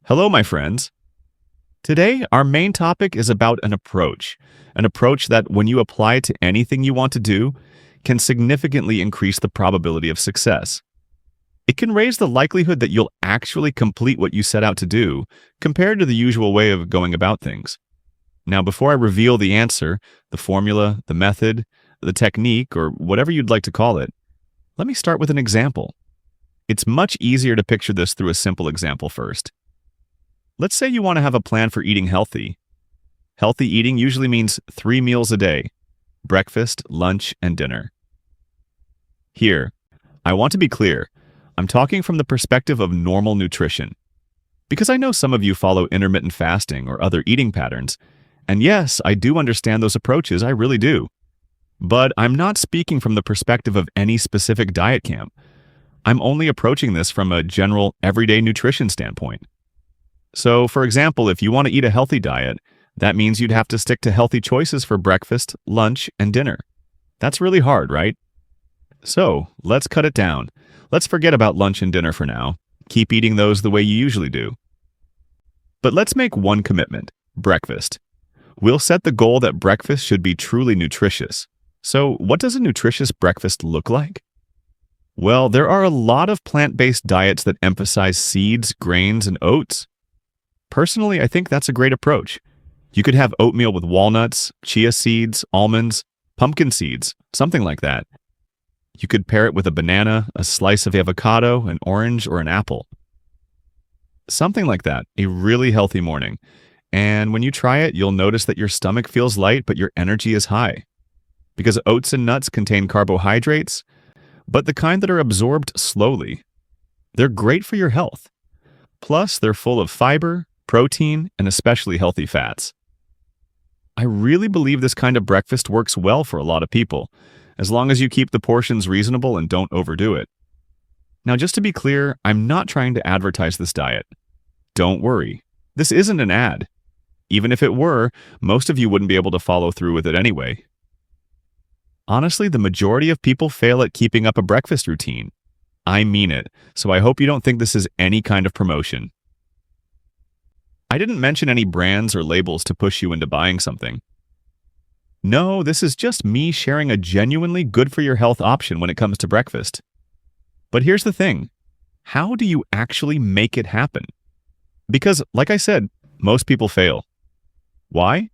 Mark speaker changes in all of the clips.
Speaker 1: Hello, my friends. Today, our main topic is about an approach that, when you apply it to anything you want to do, can significantly increase the probability of success. It can raise the likelihood that you'll actually complete what you set out to do, compared to the usual way of going about things. Now, before I reveal the answer, the formula, the method, the technique, or whatever you'd like to call it, let me start with an example. It's much easier to picture this through a simple example first. Let's say you want to have a plan for eating healthy. Healthy eating usually means 3 meals a day: breakfast, lunch, and dinner. Here, I want to be clear. I'm talking from the perspective of normal nutrition. Because I know some of you follow intermittent fasting or other eating patterns, and yes, I do understand those approaches, I really do. But I'm not speaking from the perspective of any specific diet camp. I'm only approaching this from a general, everyday nutrition standpoint. So, for example, if you want to eat a healthy diet, that means you'd have to stick to healthy choices for breakfast, lunch, and dinner. That's really hard, right? So, let's cut it down. Let's forget about lunch and dinner for now. Keep eating those the way you usually do. But let's make one commitment: breakfast. We'll set the goal that breakfast should be truly nutritious. So, what does a nutritious breakfast look like? Well, there are a lot of plant-based diets that emphasize seeds, grains, and oats. Personally, I think that's a great approach. You could have oatmeal with walnuts, chia seeds, almonds, pumpkin seeds, something like that. You could pair it with a banana, a slice of avocado, an orange, or an apple. Something like that, a really healthy morning. And when you try it, you'll notice that your stomach feels light, but your energy is high. Because oats and nuts contain carbohydrates, but the kind that are absorbed slowly. They're great for your health. Plus, they're full of fiber, protein, and especially healthy fats. I really believe this kind of breakfast works well for a lot of people, as long as you keep the portions reasonable and don't overdo it. Now, just to be clear, I'm not trying to advertise this diet. Don't worry, this isn't an ad. Even if it were, most of you wouldn't be able to follow through with it anyway. Honestly, the majority of people fail at keeping up a breakfast routine. I mean it, so I hope you don't think this is any kind of promotion. I didn't mention any brands or labels to push you into buying something. No, this is just me sharing a genuinely good-for-your-health option when it comes to breakfast. But here's the thing. How do you actually make it happen? Because, like I said, most people fail. Why?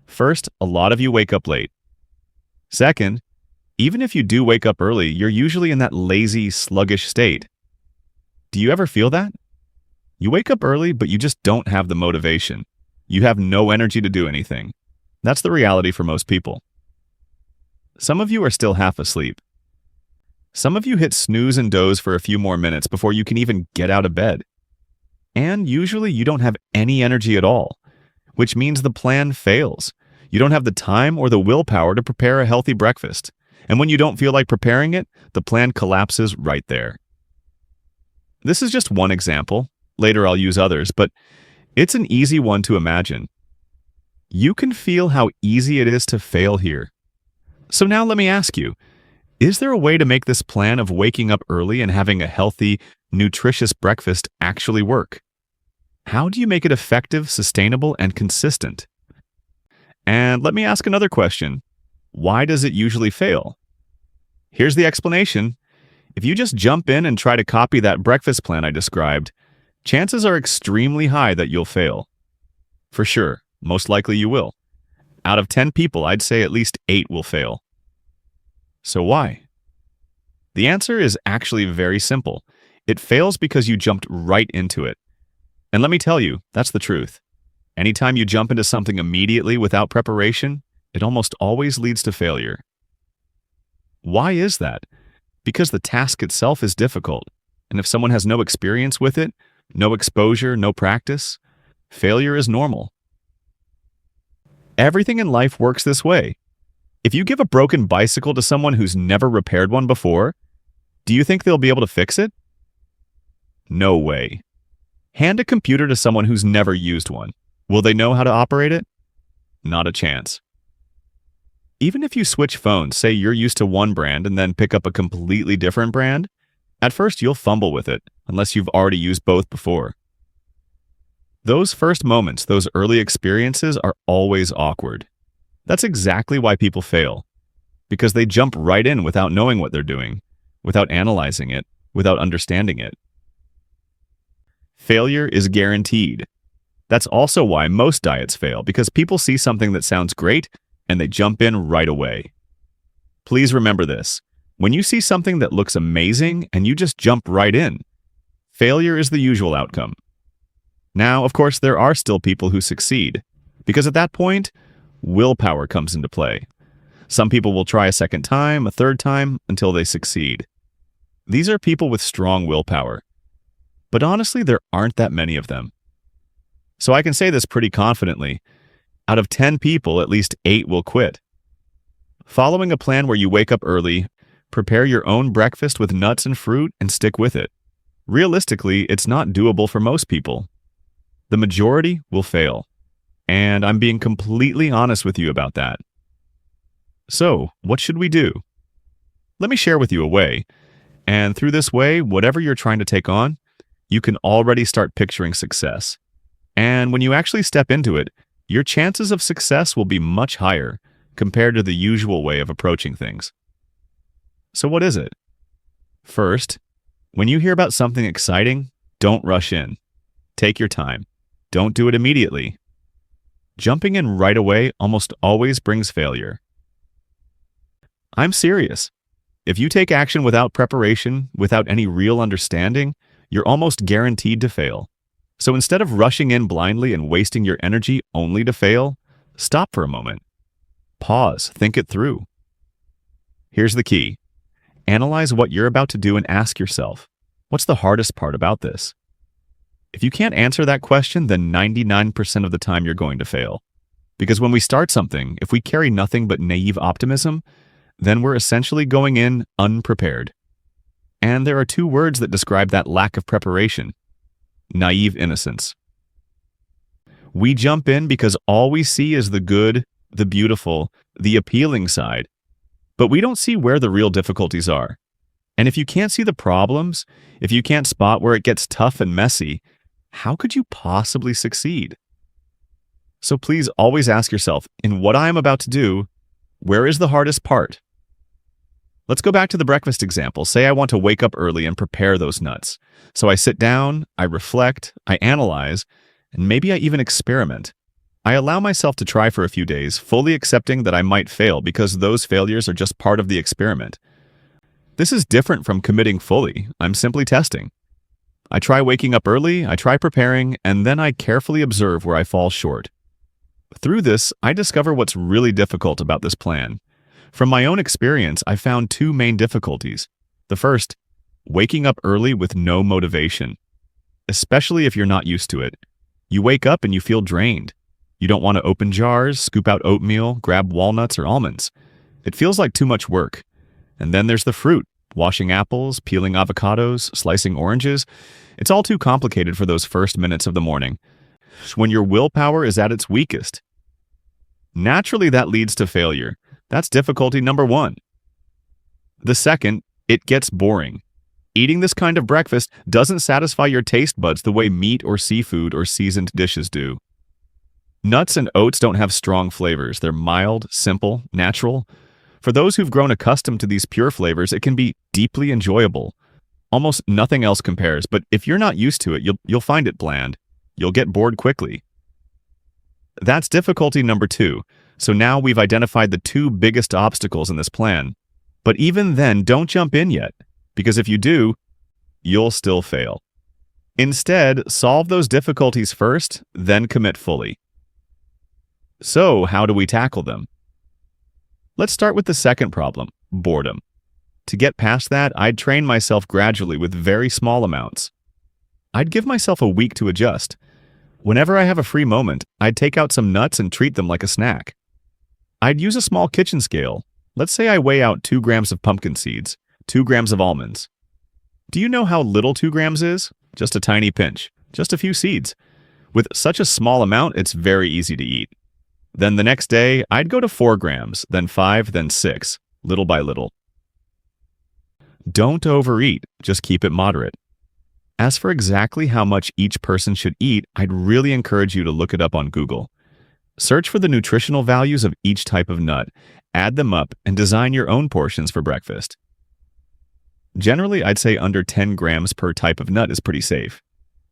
Speaker 1: First, a lot of you wake up late. Second, even if you do wake up early, you're usually in that lazy, sluggish state. Do you ever feel that? You wake up early, but you just don't have the motivation. You have no energy to do anything. That's the reality for most people. Some of you are still half asleep. Some of you hit snooze and doze for a few more minutes before you can even get out of bed. And usually you don't have any energy at all, which means the plan fails. You don't have the time or the willpower to prepare a healthy breakfast. And when you don't feel like preparing it, the plan collapses right there. This is just one example. Later I'll use others, but it's an easy one to imagine. You can feel how easy it is to fail here. So now let me ask you, is there a way to make this plan of waking up early and having a healthy, nutritious breakfast actually work? How do you make it effective, sustainable, and consistent? And let me ask another question. Why does it usually fail? Here's the explanation. If you just jump in and try to copy that breakfast plan I described, chances are extremely high that you'll fail. For sure, most likely you will. Out of 10 people, I'd say at least 8 will fail. So why? The answer is actually very simple. It fails because you jumped right into it. And let me tell you, that's the truth. Anytime you jump into something immediately without preparation, it almost always leads to failure. Why is that? Because the task itself is difficult. And if someone has no experience with it, no exposure, no practice, failure is normal. Everything in life works this way. If you give a broken bicycle to someone who's never repaired one before, do you think they'll be able to fix it? No way. Hand a computer to someone who's never used one. Will they know how to operate it? Not a chance. Even if you switch phones, say you're used to one brand and then pick up a completely different brand, at first you'll fumble with it, unless you've already used both before. Those first moments, those early experiences are always awkward. That's exactly why people fail, because they jump right in without knowing what they're doing, without analyzing it, without understanding it. Failure is guaranteed. That's also why most diets fail, because people see something that sounds great and they jump in right away. Please remember this. When you see something that looks amazing and you just jump right in, failure is the usual outcome. Now, of course, there are still people who succeed, because at that point, willpower comes into play. Some people will try a second time, a third time, until they succeed. These are people with strong willpower. But honestly, there aren't that many of them. So I can say this pretty confidently. Out of 10 people, at least 8 will quit. Following a plan where you wake up early, prepare your own breakfast with nuts and fruit, and stick with it. Realistically, it's not doable for most people. The majority will fail. And I'm being completely honest with you about that. So, what should we do? Let me share with you a way. And through this way, whatever you're trying to take on, you can already start picturing success. And when you actually step into it, your chances of success will be much higher compared to the usual way of approaching things. So what is it? First, when you hear about something exciting, don't rush in. Take your time. Don't do it immediately. Jumping in right away almost always brings failure. I'm serious. If you take action without preparation, without any real understanding, you're almost guaranteed to fail. So instead of rushing in blindly and wasting your energy only to fail, stop for a moment. Pause, think it through. Here's the key. Analyze what you're about to do and ask yourself, what's the hardest part about this? If you can't answer that question, then 99% of the time you're going to fail. Because when we start something, if we carry nothing but naive optimism, then we're essentially going in unprepared. And there are 2 words that describe that lack of preparation. Naive innocence. We jump in because all we see is the good, the beautiful, the appealing side. But we don't see where the real difficulties are. And if you can't see the problems, if you can't spot where it gets tough and messy, how could you possibly succeed? So please always ask yourself, in what I am about to do, where is the hardest part? Let's go back to the breakfast example. Say I want to wake up early and prepare those nuts. So I sit down, I reflect, I analyze, and maybe I even experiment. I allow myself to try for a few days, fully accepting that I might fail because those failures are just part of the experiment. This is different from committing fully. I'm simply testing. I try waking up early, I try preparing, and then I carefully observe where I fall short. Through this, I discover what's really difficult about this plan. From my own experience, I found 2 main difficulties. The first, waking up early with no motivation. Especially if you're not used to it. You wake up and you feel drained. You don't want to open jars, scoop out oatmeal, grab walnuts or almonds. It feels like too much work. And then there's the fruit. Washing apples, peeling avocados, slicing oranges. It's all too complicated for those first minutes of the morning, when your willpower is at its weakest. Naturally, that leads to failure. That's difficulty number 1. The second, it gets boring. Eating this kind of breakfast doesn't satisfy your taste buds the way meat or seafood or seasoned dishes do. Nuts and oats don't have strong flavors. They're mild, simple, natural. For those who've grown accustomed to these pure flavors, it can be deeply enjoyable. Almost nothing else compares, but if you're not used to it, you'll find it bland. You'll get bored quickly. That's difficulty number 2. So now we've identified the 2 biggest obstacles in this plan. But even then, don't jump in yet, because if you do, you'll still fail. Instead, solve those difficulties first, then commit fully. So, how do we tackle them? Let's start with the second problem, boredom. To get past that, I'd train myself gradually with very small amounts. I'd give myself a week to adjust. Whenever I have a free moment, I'd take out some nuts and treat them like a snack. I'd use a small kitchen scale. Let's say I weigh out 2 grams of pumpkin seeds, 2 grams of almonds. Do you know how little 2 grams is? Just a tiny pinch, just a few seeds. With such a small amount, it's very easy to eat. Then the next day, I'd go to 4 grams, then 5, then 6, little by little. Don't overeat, just keep it moderate. As for exactly how much each person should eat, I'd really encourage you to look it up on Google. Search for the nutritional values of each type of nut, add them up, and design your own portions for breakfast. Generally, I'd say under 10 grams per type of nut is pretty safe.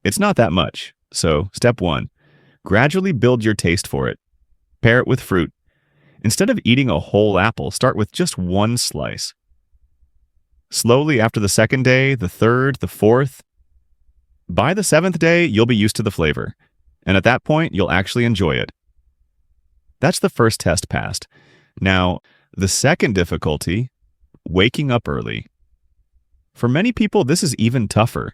Speaker 1: It's not that much, so step 1. Gradually build your taste for it. Pair it with fruit. Instead of eating a whole apple, start with just one slice. Slowly after the second day, the third, the fourth. By the 7th day, you'll be used to the flavor, and at that point, you'll actually enjoy it. That's the first test passed. Now, the second difficulty, waking up early. For many people, this is even tougher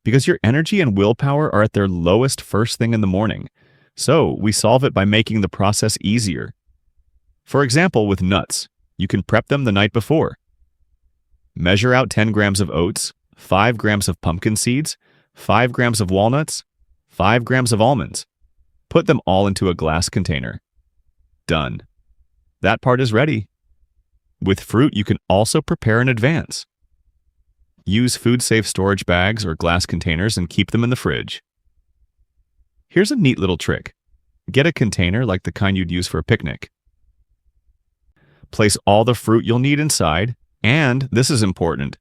Speaker 1: because your energy and willpower are at their lowest first thing in the morning. So we solve it by making the process easier. For example, with nuts, you can prep them the night before. Measure out 10 grams of oats, 5 grams of pumpkin seeds, 5 grams of walnuts, 5 grams of almonds. Put them all into a glass container. Done. That part is ready. With fruit, you can also prepare in advance. Use food-safe storage bags or glass containers and keep them in the fridge. Here's a neat little trick. Get a container like the kind you'd use for a picnic. Place all the fruit you'll need inside, and, this is important,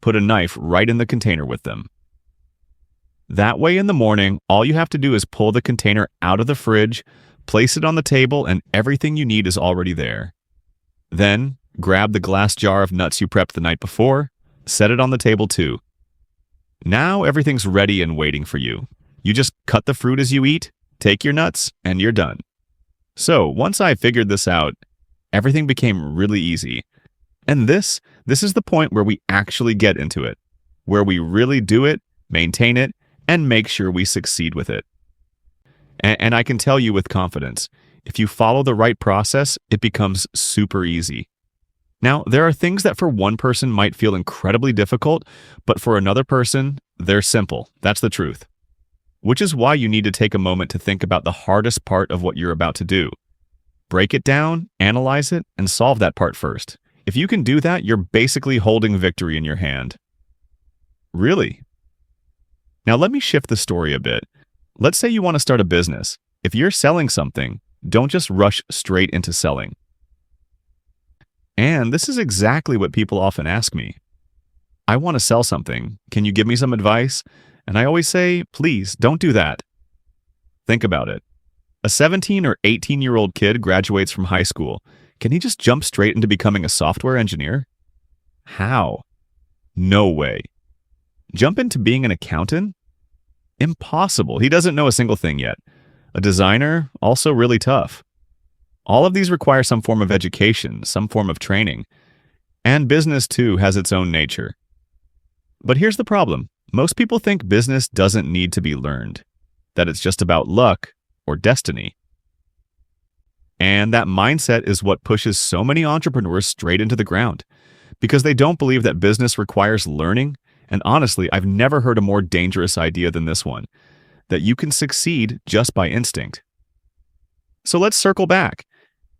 Speaker 1: put a knife right in the container with them. That way in the morning, all you have to do is pull the container out of the fridge, place it on the table, and everything you need is already there. Then, grab the glass jar of nuts you prepped the night before, set it on the table too. Now everything's ready and waiting for you. You just cut the fruit as you eat, take your nuts, and you're done. So, once I figured this out, everything became really easy. And this is the point where we actually get into it, where we really do it, maintain it, and make sure we succeed with it. And I can tell you with confidence, if you follow the right process, it becomes super easy. Now, there are things that for one person might feel incredibly difficult, but for another person, they're simple. That's the truth. Which is why you need to take a moment to think about the hardest part of what you're about to do. Break it down, analyze it, and solve that part first. If you can do that, you're basically holding victory in your hand. Really? Now let me shift the story a bit. Let's say you want to start a business. If you're selling something, don't just rush straight into selling. And this is exactly what people often ask me. I want to sell something. Can you give me some advice? And I always say, please, don't do that. Think about it. A 17 or 18-year-old kid graduates from high school. Can he just jump straight into becoming a software engineer? How? No way. Jump into being an accountant? Impossible. He doesn't know a single thing yet. A designer? Also really tough. All of these require some form of education, some form of training. And business, too, has its own nature. But here's the problem. Most people think business doesn't need to be learned, that it's just about luck or destiny. And that mindset is what pushes so many entrepreneurs straight into the ground, because they don't believe that business requires learning. And honestly, I've never heard a more dangerous idea than this one, that you can succeed just by instinct. So let's circle back.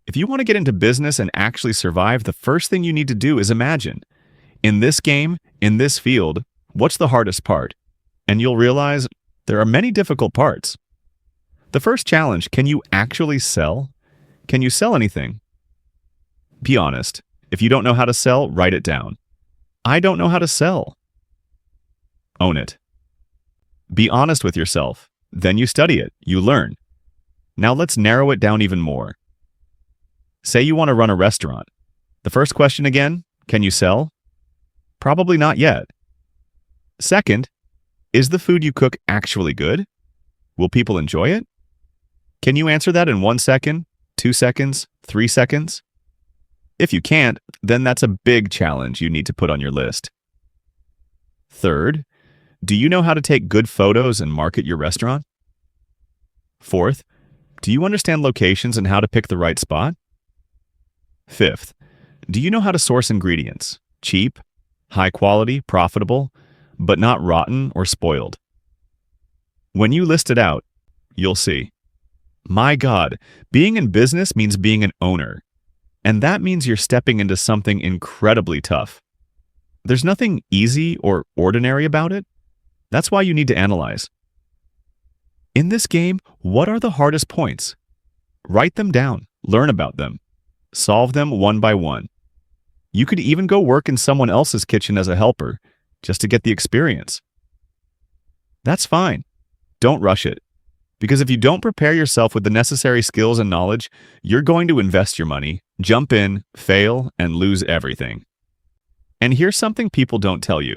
Speaker 1: If you want to get into business and actually survive, the first thing you need to do is imagine. In this game, in this field, what's the hardest part? And you'll realize there are many difficult parts. The first challenge, can you actually sell? Can you sell anything? Be honest. If you don't know how to sell, write it down. I don't know how to sell. Own it. Be honest with yourself. Then you study it. You learn. Now let's narrow it down even more. Say you want to run a restaurant. The first question again, can you sell? Probably not yet. Second, is the food you cook actually good? Will people enjoy it? Can you answer that in 1 second, 2 seconds, 3 seconds? If you can't, then that's a big challenge you need to put on your list. Third, do you know how to take good photos and market your restaurant? Fourth, do you understand locations and how to pick the right spot? Fifth, do you know how to source ingredients? Cheap, high quality, profitable, but not rotten or spoiled. When you list it out, you'll see. My God, being in business means being an owner. And that means you're stepping into something incredibly tough. There's nothing easy or ordinary about it. That's why you need to analyze. In this game, what are the hardest points? Write them down, learn about them, solve them one by one. You could even go work in someone else's kitchen as a helper, just to get the experience. That's fine. Don't rush it. Because if you don't prepare yourself with the necessary skills and knowledge, you're going to invest your money, jump in, fail, and lose everything. And here's something people don't tell you.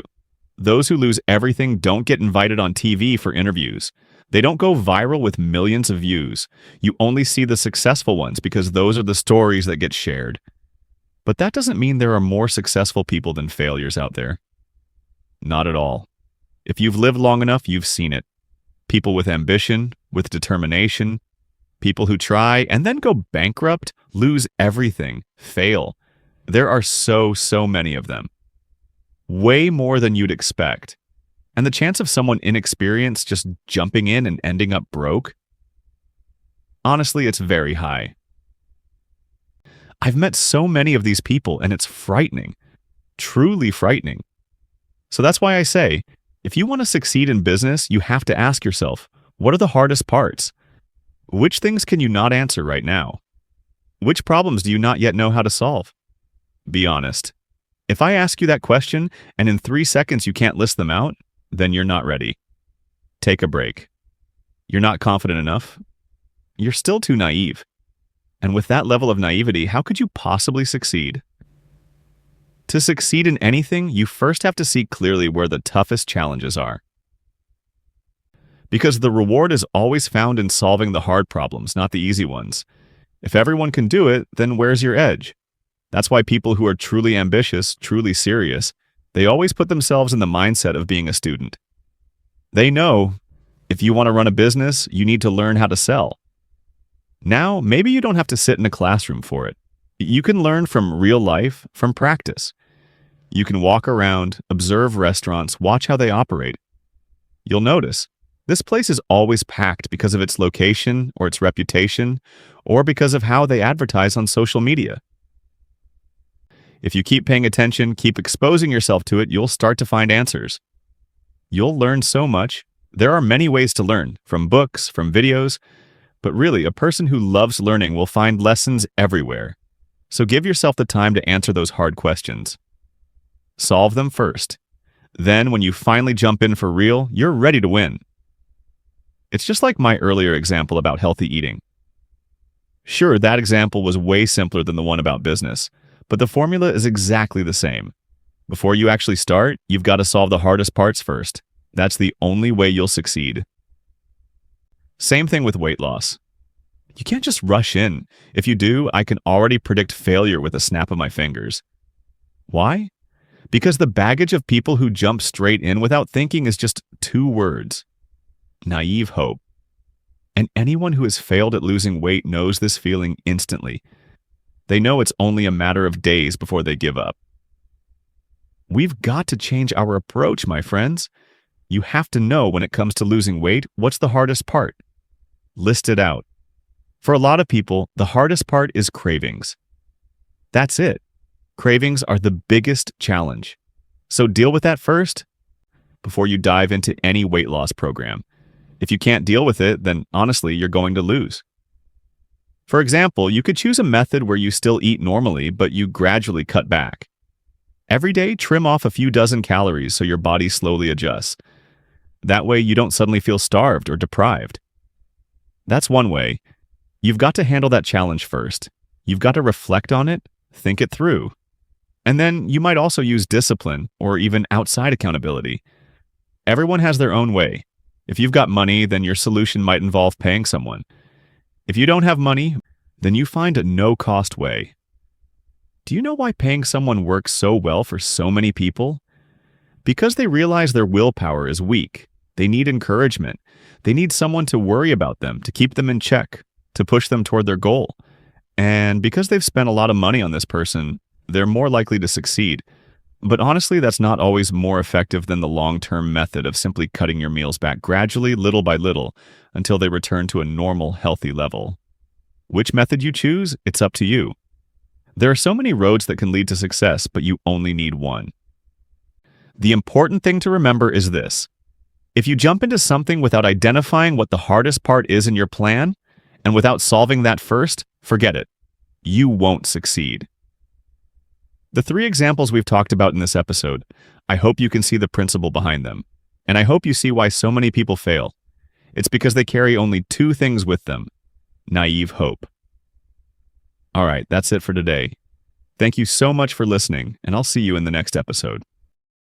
Speaker 1: Those who lose everything don't get invited on TV for interviews. They don't go viral with millions of views. You only see the successful ones because those are the stories that get shared. But that doesn't mean there are more successful people than failures out there. Not at all. If you've lived long enough, you've seen it. People with ambition, with determination, people who try and then go bankrupt, lose everything, fail. There are so many of them. Way more than you'd expect. And the chance of someone inexperienced just jumping in and ending up broke? Honestly, it's very high. I've met so many of these people and it's frightening. Truly frightening. So that's why I say, if you want to succeed in business, you have to ask yourself, what are the hardest parts? Which things can you not answer right now? Which problems do you not yet know how to solve? Be honest. If I ask you that question and in 3 seconds you can't list them out, then you're not ready. Take a break. You're not confident enough. You're still too naive. And with that level of naivety, how could you possibly succeed? To succeed in anything, you first have to see clearly where the toughest challenges are. Because the reward is always found in solving the hard problems, not the easy ones. If everyone can do it, then where's your edge? That's why people who are truly ambitious, truly serious, they always put themselves in the mindset of being a student. They know, if you want to run a business, you need to learn how to sell. Now, maybe you don't have to sit in a classroom for it. You can learn from real life, from practice. You can walk around, observe restaurants, watch how they operate. You'll notice, this place is always packed because of its location or its reputation, or because of how they advertise on social media. If you keep paying attention, keep exposing yourself to it, you'll start to find answers. You'll learn so much. There are many ways to learn, from books, from videos, but really, a person who loves learning will find lessons everywhere. So give yourself the time to answer those hard questions. Solve them first. Then, when you finally jump in for real, you're ready to win. It's just like my earlier example about healthy eating. Sure, that example was way simpler than the one about business, but the formula is exactly the same. Before you actually start, you've got to solve the hardest parts first. That's the only way you'll succeed. Same thing with weight loss. You can't just rush in. If you do, I can already predict failure with a snap of my fingers. Why? Because the baggage of people who jump straight in without thinking is just 2 words. Naive hope. And anyone who has failed at losing weight knows this feeling instantly. They know it's only a matter of days before they give up. We've got to change our approach, my friends. You have to know when it comes to losing weight, what's the hardest part? List it out. For a lot of people, the hardest part is cravings. That's it. Cravings are the biggest challenge. So deal with that first before you dive into any weight loss program. If you can't deal with it, then honestly, you're going to lose. For example, you could choose a method where you still eat normally, but you gradually cut back. Every day, trim off a few dozen calories so your body slowly adjusts. That way, you don't suddenly feel starved or deprived. That's one way. You've got to handle that challenge first. You've got to reflect on it, think it through. And then you might also use discipline or even outside accountability. Everyone has their own way. If you've got money, then your solution might involve paying someone. If you don't have money, then you find a no-cost way. Do you know why paying someone works so well for so many people? Because they realize their willpower is weak. They need encouragement. They need someone to worry about them, to keep them in check, to push them toward their goal. And because they've spent a lot of money on this person, they're more likely to succeed. But honestly, that's not always more effective than the long-term method of simply cutting your meals back gradually, little by little, until they return to a normal, healthy level. Which method you choose, it's up to you. There are so many roads that can lead to success, but you only need one. The important thing to remember is this. If you jump into something without identifying what the hardest part is in your plan, and without solving that first, forget it. You won't succeed. The 3 examples we've talked about in this episode, I hope you can see the principle behind them. And I hope you see why so many people fail. It's because they carry only 2 things with them: naive hope. All right, that's it for today. Thank you so much for listening, and I'll see you in the next episode.